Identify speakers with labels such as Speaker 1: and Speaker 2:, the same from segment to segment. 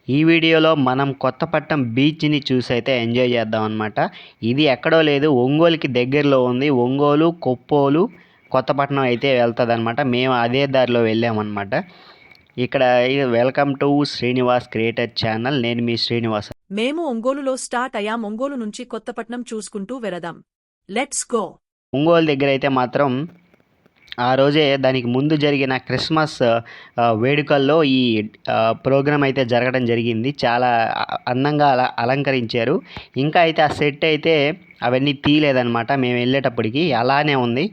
Speaker 1: ఈ వీడియోలో మనం కొత్తపట్నం బీచ్ని చూసి అయితే ఎంజాయ్ చేద్దాం అనమాట. ఇది ఎక్కడో లేదు, ఒంగోలుకి దగ్గరలో ఉంది. ఒంగోలు, కొప్పోలు, కొత్తపట్నం అయితే వెళ్తుంది అనమాట. మేము అదే దారిలో వెళ్ళామన్నమాట. ఇక్కడ welcome to Srinivas creator channel. నేను మీ శ్రీనివాస్.
Speaker 2: మేము ఒంగోలులో స్టార్ట్ అయ్యాం. ఒంగోలు నుంచి కొత్తపట్నం చూసుకుంటూ వెళదాం. Let's go.
Speaker 1: ఒంగోలు దగ్గర అయితే మాత్రం ఆ రోజే దానికి ముందు జరిగిన క్రిస్మస్ వేడుకల్లో ఈ ప్రోగ్రాం అయితే జరగడం జరిగింది. చాలా అందంగా అలంకరించారు. ఇంకా అయితే ఆ సెట్ అయితే అవన్నీ తీయలేదన్నమాట. మేము వెళ్ళేటప్పటికి అలానే ఉంది.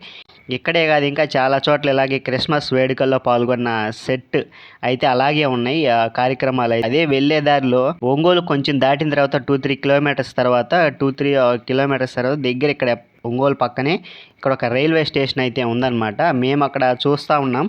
Speaker 1: ఇక్కడే కాదు, ఇంకా చాలా చోట్ల ఇలాగే క్రిస్మస్ వేడుకల్లో పాల్గొన్న సెట్ అయితే అలాగే ఉన్నాయి కార్యక్రమాలు. అదే వెళ్ళే దారిలో ఒంగోలు కొంచెం దాటిన తర్వాత 2-3 కిలోమీటర్స్ తర్వాత దగ్గర ఇక్కడ ఒంగోలు పక్కనే ఇక్కడ ఒక రైల్వే స్టేషన్ అయితే ఉందన్నమాట. మేము అక్కడ చూస్తూ ఉన్నాం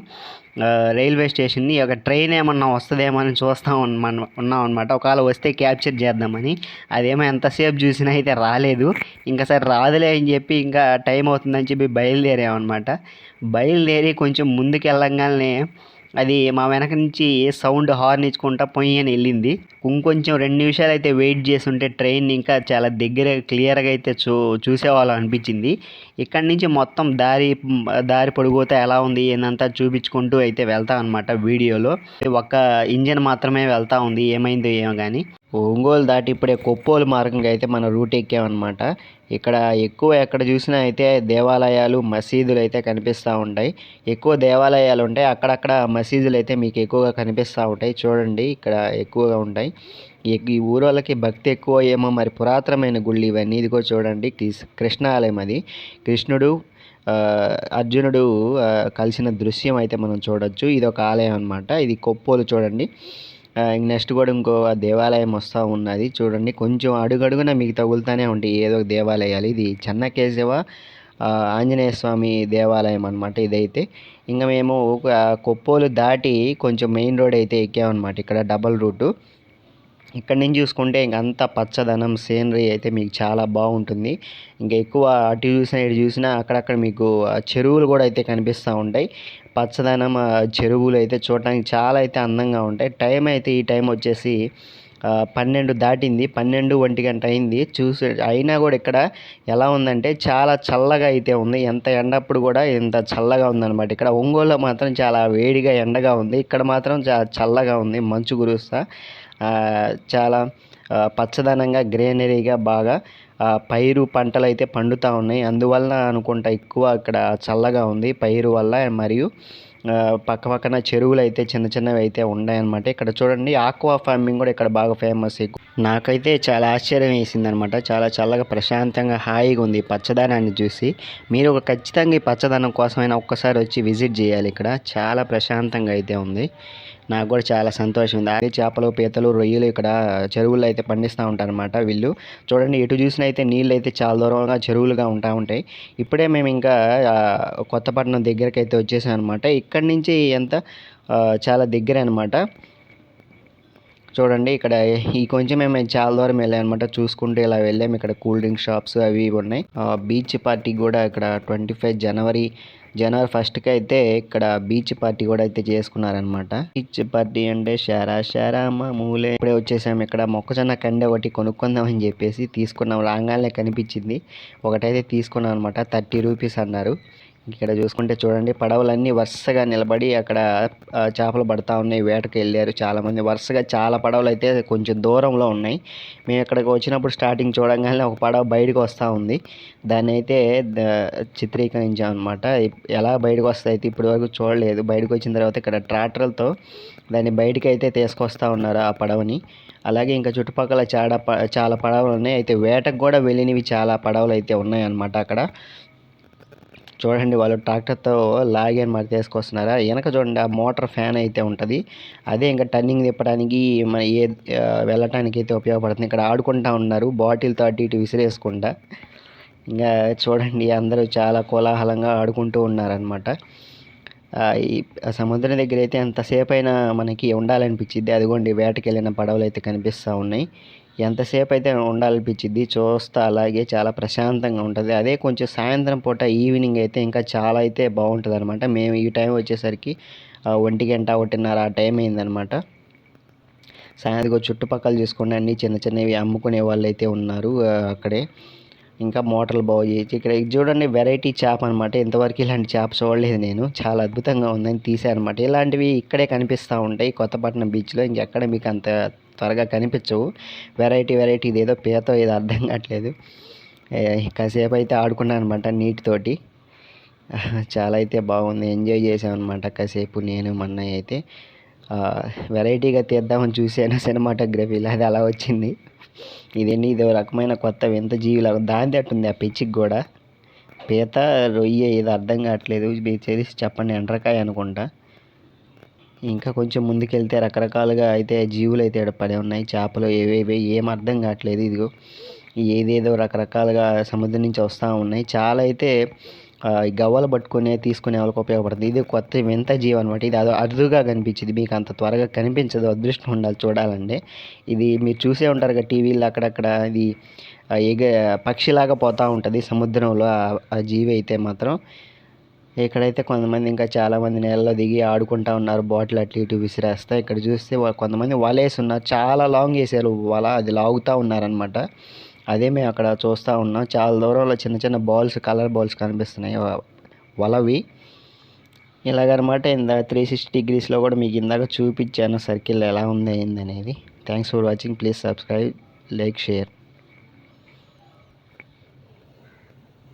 Speaker 1: రైల్వే స్టేషన్ని. ఒక ట్రైన్ ఏమన్నా వస్తుందేమో అని చూస్తూ ఉన్నాం అనమాట. ఒకవేళ వస్తే క్యాప్చర్ చేద్దామని. అదేమో ఎంతసేపు చూసినా అయితే రాలేదు. ఇంకా సరే రాదులే అని చెప్పి ఇంకా టైం అవుతుందని చెప్పి బయలుదేరామన్నమాట. బయలుదేరి కొంచెం ముందుకు వెళ్ళంగానే అది మా వెనక నుంచి సౌండ్ హార్న్ ఇచ్చుకుంటా పొయ్యి అని వెళ్ళింది. ఇంకొంచెం 2 నిమిషాలు అయితే వెయిట్ చేసి ఉంటే ట్రైన్ ఇంకా చాలా దగ్గర క్లియర్గా అయితే చూసేవాళ్ళం అనిపించింది. ఇక్కడి నుంచి మొత్తం దారి పొడిపోతే ఎలా ఉంది ఏందంతా చూపించుకుంటూ అయితే వెళ్తాం అనమాట. వీడియోలో ఒక్క ఇంజన్ మాత్రమే వెళ్తూ ఉంది, ఏమైందో ఏమో కానీ. ఒంగోలు దాటి ఇప్పుడే కొప్పోలు మార్గంగా అయితే మనం రూట్ ఎక్కామన్నమాట. ఇక్కడ ఎక్కువ ఎక్కడ చూసినా అయితే దేవాలయాలు, మసీదులు అయితే కనిపిస్తూ ఉంటాయి. ఎక్కువ దేవాలయాలు ఉంటాయి, అక్కడక్కడ మసీదులు అయితే మీకు ఎక్కువగా కనిపిస్తూ ఉంటాయి. చూడండి ఇక్కడ ఎక్కువగా ఉంటాయి. ఈ ఊరు వాళ్ళకి భక్తి ఎక్కువ ఏమో మరి. పురాతనమైన గుళ్ళు ఇవన్నీ. ఇదిగో చూడండి, కృష్ణ ఆలయం. అది కృష్ణుడు అర్జునుడు కలిసిన దృశ్యం అయితే మనం చూడొచ్చు. ఇది ఒక ఆలయం అనమాట. ఇది కొప్పోలు చూడండి. నెక్స్ట్ కూడా ఇంకో దేవాలయం వస్తూ ఉన్నది చూడండి. కొంచెం అడుగడుగున మీకు తగులుతూనే ఉంటాయి ఏదో ఒక దేవాలయాలు. ఇది చెన్నకేశవ ఆంజనేయ స్వామి దేవాలయం అనమాట ఇదైతే. ఇంకా మేము కొప్పోలు దాటి కొంచెం మెయిన్ రోడ్ అయితే ఎక్కామన్నమాట. ఇక్కడ డబల్ రూటు. ఇక్కడ నుంచి చూసుకుంటే ఇంకంతా పచ్చదనం, సీనరీ అయితే మీకు చాలా బాగుంటుంది. ఇంకా ఎక్కువ అటు చూసినా ఇటు చూసినా అక్కడక్కడ మీకు చెరువులు కూడా అయితే కనిపిస్తూ ఉంటాయి. పచ్చదనం చెరువులు అయితే చూడటానికి చాలా అయితే అందంగా ఉంటాయి. టైం అయితే ఈ టైం వచ్చేసి 12 దాటింది. 12-1 గంట అయింది. అయినా కూడా ఇక్కడ ఎలా ఉందంటే చాలా చల్లగా అయితే ఉంది. ఎంత ఎండప్పుడు కూడా ఇంత చల్లగా ఉందన్నమాట. ఇక్కడ ఒంగోలులో మాత్రం చాలా వేడిగా ఎండగా ఉంది. ఇక్కడ మాత్రం చాలా చల్లగా ఉంది, మంచు కురుస్తా. చాలా పచ్చదనంగా గ్రీనరీగా బాగా పైరు పంటలు అయితే పండుతూ ఉన్నాయి. అందువలన అనుకుంటా ఎక్కువ ఇక్కడ చల్లగా ఉంది పైరు వల్ల. మరియు పక్కన చెరువులు అయితే చిన్న చిన్నవి అయితే ఉన్నాయన్నమాట. ఇక్కడ చూడండి ఆక్వా ఫార్మింగ్ కూడా ఇక్కడ బాగా ఫేమస్. నాకైతే చాలా ఆశ్చర్యం వేసింది అనమాట. చాలా చల్లగా ప్రశాంతంగా హాయిగా ఉంది పచ్చదనాన్ని చూసి. మీరు ఖచ్చితంగా ఈ పచ్చదనం కోసమైనా ఒక్కసారి వచ్చి విజిట్ చేయాలి. ఇక్కడ చాలా ప్రశాంతంగా అయితే ఉంది. నాకు కూడా చాలా సంతోషం ఉంది. అదే చేపలు, పీతలు, రొయ్యలు ఇక్కడ చెరువుల్లో అయితే పండిస్తూ ఉంటారనమాట వీళ్ళు. చూడండి ఎటు చూసినా అయితే నీళ్ళు అయితే చాలా దూరంగా చెరువులుగా ఉంటాయి. ఇప్పుడే మేము ఇంకా కొత్తపట్నం దగ్గరికి అయితే వచ్చేసాం అనమాట. ఇక్కడి నుంచి ఎంత చాలా దగ్గర అనమాట. చూడండి ఇక్కడ ఈ కొంచెం మేము చాలా దూరం వెళ్ళాం అనమాట. చూసుకుంటూ ఇలా వెళ్ళాము. ఇక్కడ కూల్ డ్రింక్ షాప్స్ అవి ఉన్నాయి. బీచ్ పార్టీ కూడా ఇక్కడ 25 జనవరి 1కి అయితే ఇక్కడ బీచ్ పార్టీ కూడా అయితే చేసుకున్నారనమాట. బీచ్ పార్టీ అంటే షారా మామూలే. ఇప్పుడే వచ్చేసాము. ఇక్కడ మొక్కజొన్న కండె ఒకటి కొనుక్కుందామని చెప్పేసి తీసుకున్నాం. రాగానే కనిపించింది ఒకటైతే తీసుకున్నాం అనమాట. 30 రూపీస్ అన్నారు. ఇక్కడ చూసుకుంటే చూడండి పడవలన్నీ వరుసగా నిలబడి అక్కడ చేపలు పడతా ఉన్నాయి. వేటకు వెళ్ళారు చాలామంది. వరుసగా చాలా పడవలు అయితే కొంచెం దూరంలో ఉన్నాయి. మేము ఇక్కడికి వచ్చినప్పుడు స్టార్టింగ్ చూడంగానే ఒక పడవ బయటకు వస్తూ ఉంది. దాన్ని అయితే చిత్రీకరించాం అనమాట. ఎలా బయటకు వస్తాయి అయితే ఇప్పటి వరకు చూడలేదు. బయటకు వచ్చిన తర్వాత ఇక్కడ ట్రాక్టర్లతో దాన్ని బయటకు అయితే తీసుకొస్తూ ఉన్నారు ఆ పడవని. అలాగే ఇంకా చుట్టుపక్కల చాలా పడవలు ఉన్నాయి. అయితే వేటకు కూడా వెళ్ళినవి చాలా పడవలు అయితే ఉన్నాయన్నమాట అక్కడ. చూడండి వాళ్ళు ట్రాక్టర్తో లాగి మరి తీసుకొస్తున్నారా. వెనక చూడండి ఆ మోటార్ ఫ్యాన్ అయితే ఉంటుంది. అదే ఇంకా టర్నింగ్ తిప్పడానికి మన వెళ్ళటానికి అయితే ఉపయోగపడుతుంది. ఇక్కడ ఆడుకుంటూ ఉన్నారు బాటిల్తో అటు ఇటు విసిరేసుకుంటా. ఇంకా చూడండి అందరూ చాలా కోలాహలంగా ఆడుకుంటూ ఉన్నారనమాట. ఈ సముద్రం దగ్గర అయితే ఎంతసేపు అయినా మనకి ఉండాలనిపించింది. అదిగోండి వేటకి వెళ్ళిన పడవలు అయితే కనిపిస్తూ ఉన్నాయి. ఎంతసేపు అయితే ఉండాలనిపించింది చూస్తా. అలాగే చాలా ప్రశాంతంగా ఉంటుంది. అదే కొంచెం సాయంత్రం పూట ఈవినింగ్ అయితే ఇంకా చాలా అయితే బాగుంటుంది అనమాట. మేము ఈ టైం వచ్చేసరికి 1 గంట 1:30 ఆ టైం అయిందనమాట. సాయంత్రం చుట్టుపక్కల చూసుకోండి అన్నీ చిన్న చిన్నవి అమ్ముకునే వాళ్ళు అయితే ఉన్నారు అక్కడే. ఇంకా మోటార్లు బాగు చేయొచ్చు. ఇక్కడ ఇది చూడండి వెరైటీ చేప అనమాట. ఇంతవరకు ఇలాంటి చేప చూడలేదు నేను. చాలా అద్భుతంగా ఉందని తీసానమాట. ఇలాంటివి ఇక్కడే కనిపిస్తూ ఉంటాయి కొత్తపట్నం బీచ్లో. ఇంకెక్కడ మీకు అంత త్వరగా కనిపించవు. వెరైటీ ఇదేదో పీతో ఏదో అర్థం కావట్లేదు. కాసేపు అయితే ఆడుకున్నాను అనమాట నీటితోటి. చాలా అయితే బాగుంది. ఎంజాయ్ చేసామన్నమాట కాసేపు నేను మా అన్నయ్య అయితే. వెరైటీగా తీద్దామని చూశాను సినిమాటోగ్రఫీలో, అది అలా వచ్చింది. ఇదో రకమైన కొత్త వింత జీవిలాగా దాని తట్టుంది ఆ పిచ్చికి కూడా. పీత రొయ్య ఏదో అర్థం కావట్లేదు. మీరు తెలిసి చెప్పండి. ఎండ్రకాయ అనుకుంటా. ఇంకా కొంచెం ముందుకెళ్తే రకరకాలుగా అయితే జీవులు అయితే ఇక్కడ పడే ఉన్నాయి. చేపలు ఏవేవి ఏం అర్థం కావట్లేదు. ఇదిగో ఏదేదో రకరకాలుగా సముద్రం నుంచి వస్తూ ఉన్నాయి. చాలా అయితే గవ్వలు పట్టుకునే తీసుకునే వాళ్ళకి ఉపయోగపడుతుంది. ఇది కొత్త వింత జీవి అనమాట. ఇది అరుదుగా కనిపించింది. మీకు అంత త్వరగా కనిపించదు. అదృష్టం ఉండాలి చూడాలంటే. ఇది మీరు చూసే ఉంటారు కదా టీవీలో అక్కడక్కడ. ఇది పక్షిలాగా పోతూ ఉంటుంది సముద్రంలో ఆ జీవి అయితే మాత్రం. ఇక్కడైతే కొంతమంది ఇంకా చాలామంది నీళ్ళలో దిగి ఆడుకుంటూ ఉన్నారు. బాటిల్ అటు ఇటు విసిరేస్తా. ఇక్కడ చూస్తే కొంతమంది వల వేసి ఉన్నారు. చాలా లాంగ్ వేసారు వల. అది లాగుతూ ఉన్నారనమాట. అదే మేము అక్కడ చూస్తూ ఉన్నాం. చాలా దూరంలో చిన్న చిన్న బాల్స్, కలర్ బాల్స్ కనిపిస్తున్నాయి వలవి. ఇలాగనమాట. 360 degreesలో కూడా మీకు ఇందాక చూపించాను సర్కిల్ ఎలా ఉంది ఏందనేది. Thanks for watching. Please subscribe, like, share.